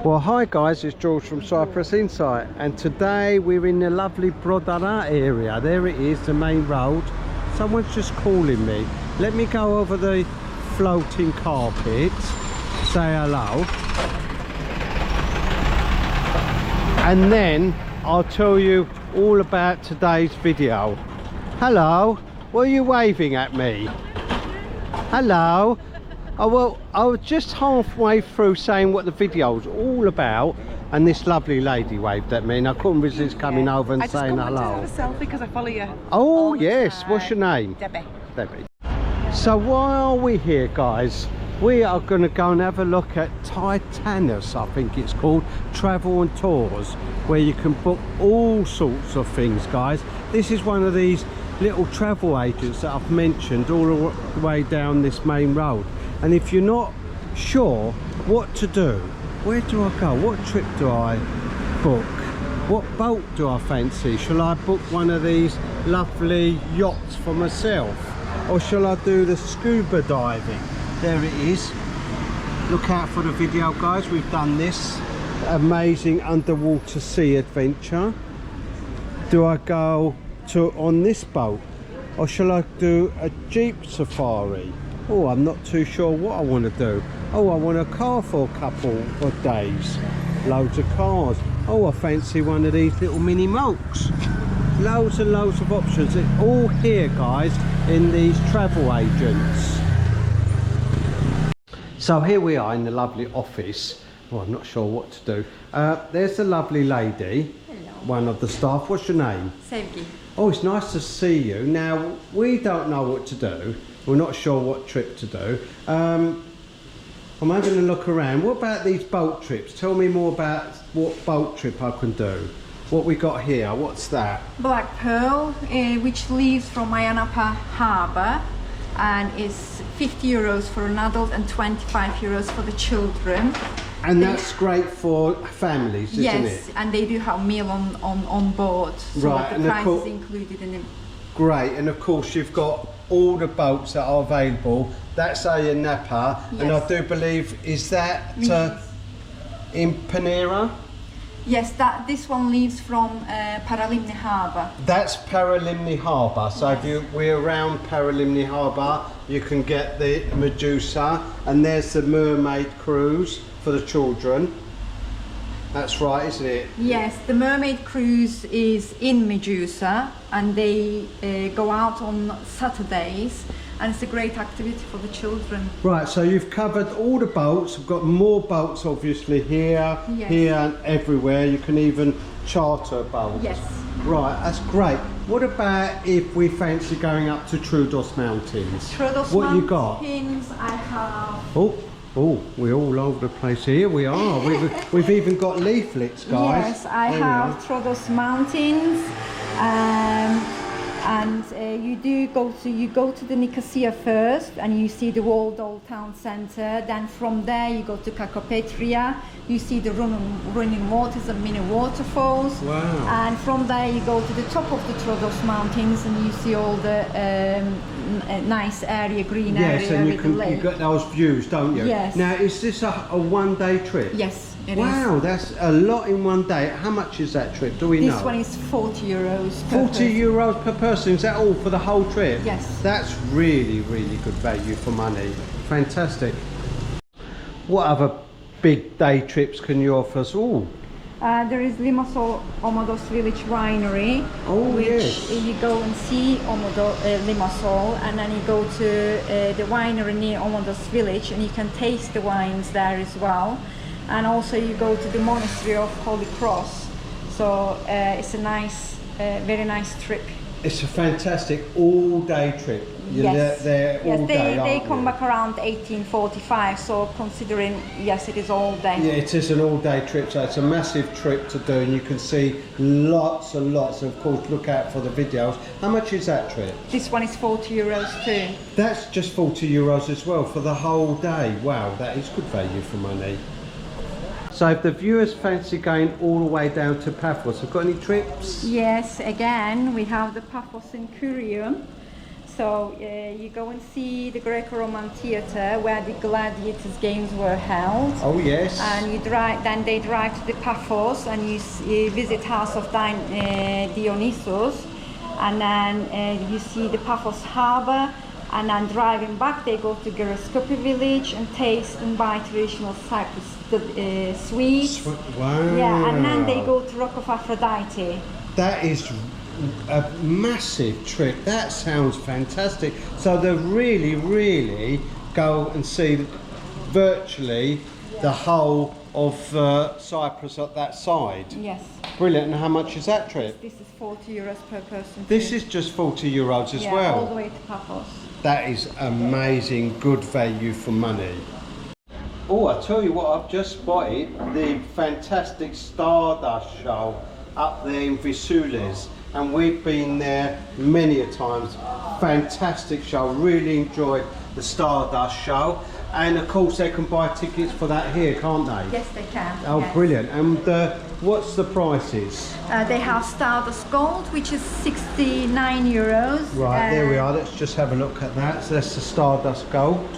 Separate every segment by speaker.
Speaker 1: Well, hi guys, it's George from Cyprus Insight, and today we're in the lovely Protaras area. There it is, the main road. Someone's just calling me. Let me go over the floating carpet, say hello, and then I'll tell you all about today's video. Hello, were you waving at me? Hello. Oh, well, I was just halfway through saying what the video's all about, and this lovely lady waved at me, and I couldn't resist coming over and saying hello.
Speaker 2: I just have a selfie because I follow you.
Speaker 1: Oh, yes. What's your name?
Speaker 2: Debbie.
Speaker 1: Debbie. So while we're here, guys, we are going to go and have a look at Titanas, I think it's called, Travel and Tours, where you can book all sorts of things, guys. This is one of these little travel agents that I've mentioned all the way down this main road. And if you're not sure what to do, where do I go? What trip do I book? What boat do I fancy? Shall I book one of these lovely yachts for myself? Or shall I do the scuba diving? There it is. Look out for the video, guys. We've done this amazing underwater sea adventure. Do I go on this boat? Or shall I do a jeep safari? Oh, I'm not too sure what I want to do. Oh, I want a car for a couple of days. Loads of cars. Oh, I fancy one of these little mini mokes. Loads and loads of options. It's all here, guys, in these travel agents. So here we are in the lovely office. Oh, I'm not sure what to do. There's the lovely lady.
Speaker 3: Hello.
Speaker 1: One of the staff. What's your name?
Speaker 3: Sevgi.
Speaker 1: Oh, it's nice to see you. Now, we don't know what to do. We're not sure what trip to do. I'm having a look around. What about these boat trips? Tell me more about what boat trip I can do. What we got here, what's that?
Speaker 3: Black Pearl, which leaves from Ayanapa Harbour, and is 50 euros for an adult and 25 euros for the children.
Speaker 1: And that's great for families, isn't it?
Speaker 3: Yes, and they do have meal on board. So
Speaker 1: right,
Speaker 3: the
Speaker 1: and
Speaker 3: price is included in it.
Speaker 1: Great, and of course you've got all the boats that are available. That's Ayanapa,
Speaker 3: yes.
Speaker 1: And I do believe, is that in Panera?
Speaker 3: Yes, this one leaves from Paralimni Harbour.
Speaker 1: That's Paralimni Harbour. So
Speaker 3: yes.
Speaker 1: if we're around Paralimni Harbour, you can get the Medusa, and there's the mermaid cruise for the children. That's right, isn't it?
Speaker 3: Yes, the mermaid cruise is in Medusa, and they go out on Saturdays, and it's a great activity for the children. Right,
Speaker 1: so you've covered all the boats. We've got more boats obviously here,
Speaker 3: yes.
Speaker 1: Here and everywhere. You can even charter boats.
Speaker 3: Yes.
Speaker 1: Right, that's great. What about if we fancy going up to Troodos Mountains?
Speaker 3: Troodos
Speaker 1: what
Speaker 3: Mountains,
Speaker 1: you got?
Speaker 3: I have...
Speaker 1: Oh, we're all over the place here. We are. We've even got leaflets, guys.
Speaker 3: Yes, I have Troodos Mountains, and you go to the Nicosia first, and you see the old town centre. Then from there you go to Kakopetria. You see the running waters and mini waterfalls.
Speaker 1: Wow! And
Speaker 3: from there you go to the top of the Troodos Mountains, and you see all the nice area, green area.
Speaker 1: Yes, and you got those views, don't you?
Speaker 3: Yes.
Speaker 1: Now, is this a one-day trip?
Speaker 3: Yes, it is.
Speaker 1: Wow, that's a lot in one day. How much is that trip? Do we know?
Speaker 3: This one is 40 euros per
Speaker 1: 40 euros per person. Is that all for the whole trip?
Speaker 3: Yes.
Speaker 1: That's really, really good value for money. Fantastic. What other big day trips can you offer us? Oh.
Speaker 3: There is Limassol Omodos Village Winery, which
Speaker 1: yes.
Speaker 3: You go and see Limassol, and then you go to the winery near Omodos Village, and you can taste the wines there as well. And also you go to the monastery of Holy Cross. So it's a nice, very nice trip.
Speaker 1: It's a fantastic all-day trip.
Speaker 3: Yes,
Speaker 1: they're all
Speaker 3: yes,
Speaker 1: day,
Speaker 3: they
Speaker 1: aren't
Speaker 3: come
Speaker 1: you?
Speaker 3: back around 1845, so considering, yes, it is all day.
Speaker 1: Yeah, it is an all-day trip, so it's a massive trip to do, and you can see lots and lots. And of course, look out for the videos. How much is that trip?
Speaker 3: This one is 40 euros too.
Speaker 1: That's just 40 euros as well for the whole day. Wow, that is good value for money. So if the viewers fancy going all the way down to Paphos, have got any trips?
Speaker 3: Yes, again, we have the Paphos Incurium. So you go and see the Greco-Roman theatre where the gladiators games were held.
Speaker 1: Oh yes.
Speaker 3: And you drive, then they drive to the Paphos, and you visit house of Dionysus, and then you see the Paphos harbour, and then driving back they go to Gyroskopi village and taste and buy traditional Cyprus sweets.
Speaker 1: Wow.
Speaker 3: Yeah, and then they go to Rock of Aphrodite.
Speaker 1: That is a massive trip. That sounds fantastic. So they really go and see virtually the whole of Cyprus at that side.
Speaker 3: Yes.
Speaker 1: Brilliant. And how much is that trip?
Speaker 3: This is 40 euros per person.
Speaker 1: This is just 40 euros as
Speaker 3: yeah,
Speaker 1: well.
Speaker 3: all the way to Paphos.
Speaker 1: That is amazing, good value for money. Oh, I tell you what, I've just spotted the fantastic Stardust show up there in Vesuvius, and we've been there many a times. Fantastic show, really enjoyed the Stardust show, and of course they can buy tickets for that here, can't they?
Speaker 3: Yes, they can.
Speaker 1: Oh,
Speaker 3: yes.
Speaker 1: brilliant. And what's the prices?
Speaker 3: They have Stardust Gold, which is 69 euros.
Speaker 1: Right, there we are. Let's just have a look at that. So that's the Stardust Gold.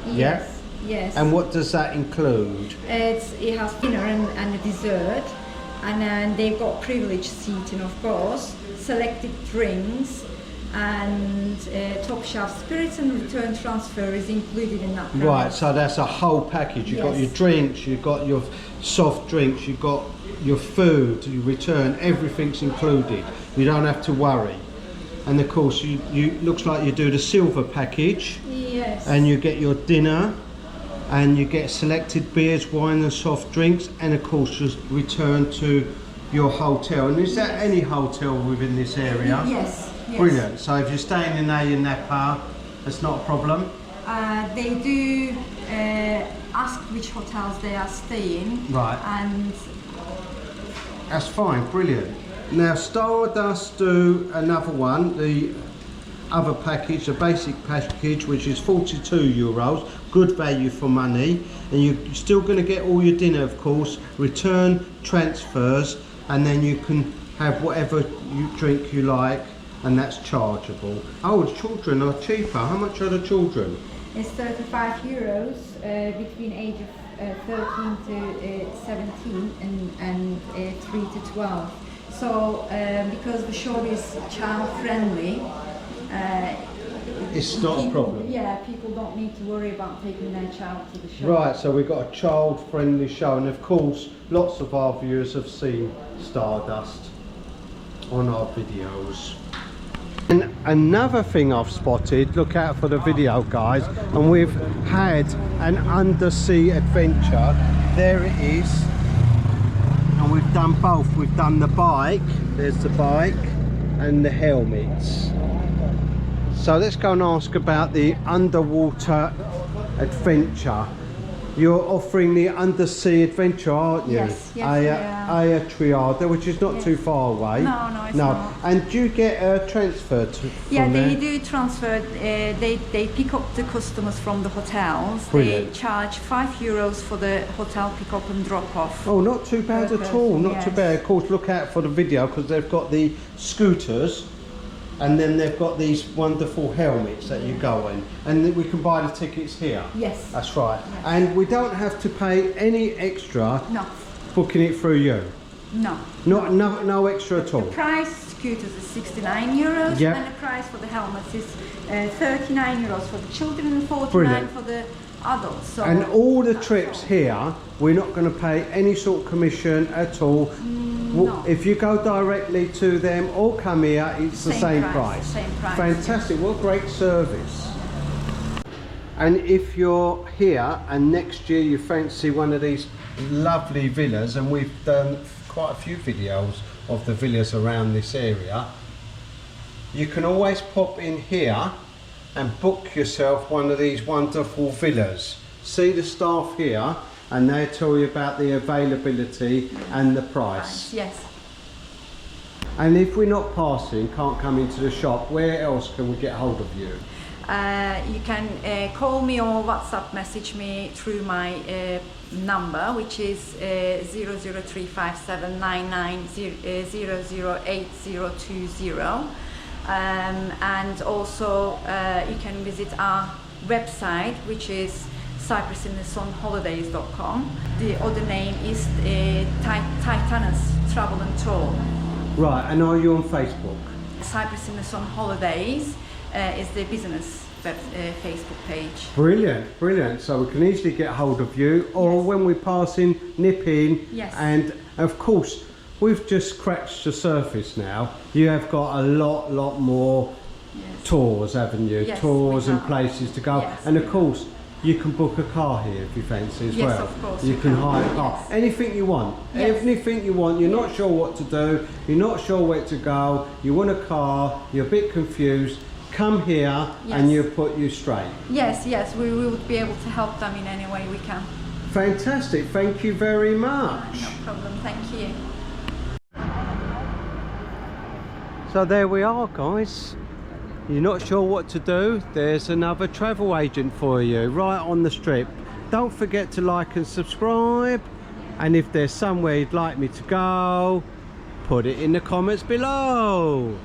Speaker 3: Yes. Yes.
Speaker 1: And what does that include?
Speaker 3: It has dinner and a dessert, and then they've got privileged seating, of course, selected drinks, and top shelf spirits and return transfer is included in that price.
Speaker 1: Right, so that's a whole package. You've got your drinks, you've got your soft drinks, you've got your food, you return, everything's included. You don't have to worry. And of course, you looks like you do the silver package.
Speaker 3: Yes.
Speaker 1: And you get your dinner, and you get selected beers, wine and soft drinks, and of course you return to your hotel. And is that any hotel within this area?
Speaker 3: Yes.
Speaker 1: Brilliant. So if you're staying in Ayia Napa, that's not a problem?
Speaker 3: They do ask which hotels they are staying.
Speaker 1: Right.
Speaker 3: And
Speaker 1: that's fine, brilliant. Now Stardust do another one, the other package, the basic package, which is 42 euros, good value for money, and you're still going to get all your dinner, of course, return transfers, and then you can have whatever drink you like, and that's chargeable. Oh, the children are cheaper. How much are the children?
Speaker 3: it's 35 euros between age of 13 to 17 and 3 to 12. So because the show is child friendly,
Speaker 1: It's not a problem.
Speaker 3: Yeah, people don't need to worry about taking their child to the show.
Speaker 1: Right, so we've got a child-friendly show, and of course, lots of our viewers have seen Stardust on our videos. And another thing I've spotted, look out for the video guys, and we've had an undersea adventure. There it is. And we've done both. We've done the bike, there's the bike, and the helmets. So let's go and ask about the underwater adventure. You're offering the undersea adventure, aren't you?
Speaker 3: Yes, yes,
Speaker 1: Ayia Triada, which is not too far away.
Speaker 3: No, it's not.
Speaker 1: And do you get a transfer from
Speaker 3: Yeah, they
Speaker 1: there?
Speaker 3: do transfer. They pick up the customers from the hotels.
Speaker 1: Brilliant.
Speaker 3: They charge €5 for the hotel pick up and drop off.
Speaker 1: Oh, not too bad
Speaker 3: Per
Speaker 1: at all,
Speaker 3: person,
Speaker 1: not too
Speaker 3: yes.
Speaker 1: bad. Of course, look out for the video, because they've got the scooters, and then they've got these wonderful helmets that you go in, and we can buy the tickets here.
Speaker 3: Yes.
Speaker 1: That's right.
Speaker 3: Yes.
Speaker 1: And we don't have to pay any extra
Speaker 3: No,
Speaker 1: booking it through you.
Speaker 3: no.
Speaker 1: No extra at all.
Speaker 3: The price scooters is €69,
Speaker 1: Yep.
Speaker 3: and the price for the helmets is €39 for the children and $49
Speaker 1: Brilliant.
Speaker 3: for the adults. So
Speaker 1: And all the trips here, we're not going to pay any sort of commission at all.
Speaker 3: no.
Speaker 1: If you go directly to them or come here, it's the same price.
Speaker 3: Same price.
Speaker 1: Fantastic, what great service. And if you're here and next year you fancy one of these lovely villas, and we've done quite a few videos of the villas around this area, you can always pop in here and book yourself one of these wonderful villas. See the staff here and they tell you about the availability and the price.
Speaker 3: Yes.
Speaker 1: And if we're not passing, can't come into the shop, where else can we get hold of you?
Speaker 3: You can call me or WhatsApp message me through my number, which is 0035799008020. And also you can visit our website, which is cyprusinsight.com. The other name is Titanas Tours.
Speaker 1: Right, and are you on Facebook?
Speaker 3: Cyprus in the Sun Holidays is the business Facebook page.
Speaker 1: Brilliant, brilliant. So we can easily get hold of you, or
Speaker 3: yes.
Speaker 1: when we're passing, nip in.
Speaker 3: Yes.
Speaker 1: And of course, we've just scratched the surface now. You have got a lot more
Speaker 3: yes.
Speaker 1: tours, haven't you?
Speaker 3: Yes,
Speaker 1: tours and places to go.
Speaker 3: Yes,
Speaker 1: and of course, you can book a car here if you fancy as
Speaker 3: yes,
Speaker 1: well.
Speaker 3: Of course
Speaker 1: you can hire a car.
Speaker 3: Yes.
Speaker 1: Anything you want.
Speaker 3: Yes.
Speaker 1: Anything you want. You're not sure what to do. You're not sure where to go. You want a car. You're a bit confused. Come here
Speaker 3: yes.
Speaker 1: and you'll put you straight.
Speaker 3: Yes, yes. We would be able to help them in any way we can.
Speaker 1: Fantastic. Thank you very much.
Speaker 3: No problem. Thank you.
Speaker 1: So there we are, guys. You're not sure what to do? There's another travel agent for you right on the strip. Don't forget to like and subscribe, and if there's somewhere you'd like me to go, put it in the comments below.